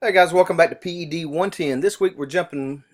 Hey guys, welcome back to PED 110. This week we're jumping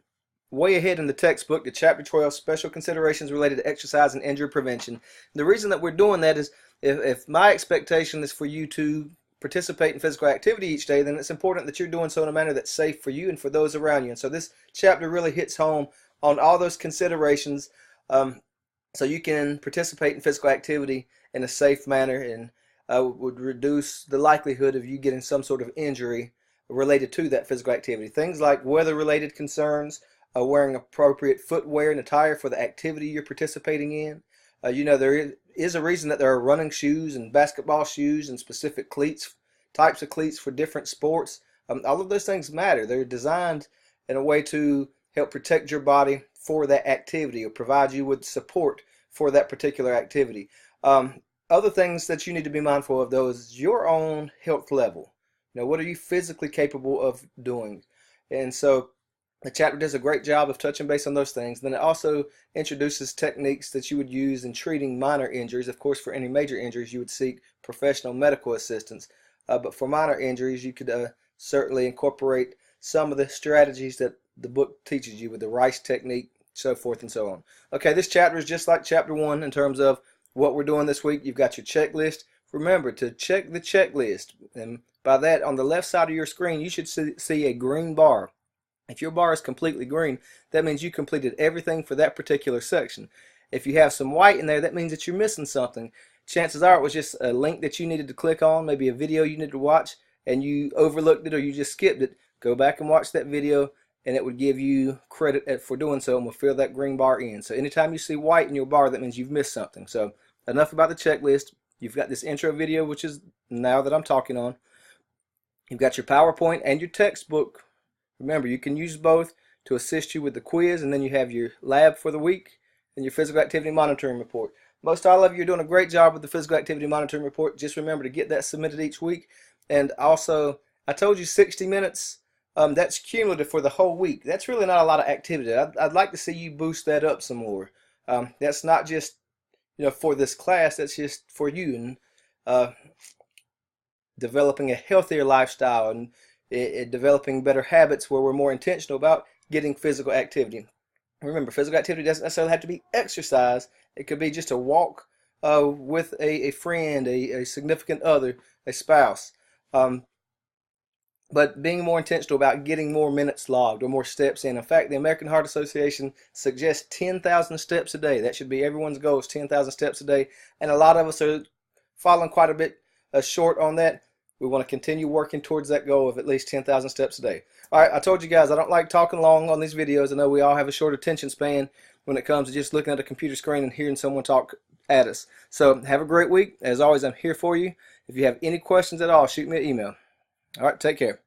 way ahead in the textbook to Chapter 12, Special Considerations Related to Exercise and Injury Prevention. The reason that we're doing that is if my expectation is for you to participate in physical activity each day, then it's important that you're doing so in a manner that's safe for you and for those around you. And so this chapter really hits home on all those considerations so you can participate in physical activity in a safe manner and would reduce the likelihood of you getting some sort of injury related to that physical activity. Things like weather-related concerns, wearing appropriate footwear and attire for the activity you're participating in. There is a reason that there are running shoes and basketball shoes and specific cleats, types of cleats for different sports. All of those things matter. They're designed in a way to help protect your body for that activity or provide you with support for that particular activity. Other things that you need to be mindful of, though, is your own health level. What are you physically capable of doing? And so the chapter does a great job of touching base on those things. Then it also introduces techniques that you would use in treating minor injuries. Of course, for any major injuries, you would seek professional medical assistance. But for minor injuries, you could certainly incorporate some of the strategies that the book teaches you with the Rice technique, so forth and so on. Okay, this chapter is just like chapter 1 in terms of what we're doing this week. You've got your checklist. Remember to check the checklist. And by that, on the left side of your screen, you should see a green bar. If your bar is completely green, that means you completed everything for that particular section. If you have some white in there, that means that you're missing something. Chances are it was just a link that you needed to click on, maybe a video you needed to watch, and you overlooked it or you just skipped it. Go back and watch that video, and it would give you credit for doing so and will fill that green bar in. So anytime you see white in your bar, that means you've missed something. So enough about the checklist. You've got this intro video, which is now that I'm talking on. You've got your PowerPoint and your textbook. Remember, you can use both to assist you with the quiz, and then you have your lab for the week and your physical activity monitoring report. Most all of you are doing a great job with the physical activity monitoring report. Just remember to get that submitted each week. And also, I told you 60 minutes. That's cumulative for the whole week. That's really not a lot of activity. I'd like to see you boost that up some more. That's not just for this class. That's just for you and developing a healthier lifestyle and developing better habits where we're more intentional about getting physical activity. Remember, physical activity doesn't necessarily have to be exercise. It could be just a walk with a friend, a significant other, a spouse. But being more intentional about getting more minutes logged or more steps in. In fact, the American Heart Association suggests 10,000 steps a day. That should be everyone's goal, is 10,000 steps a day. And a lot of us are falling quite a bit short on that. We want to continue working towards that goal of at least 10,000 steps a day. All right, I told you guys I don't like talking long on these videos. I know we all have a short attention span when it comes to just looking at a computer screen and hearing someone talk at us. So have a great week. As always, I'm here for you. If you have any questions at all, shoot me an email. All right, take care.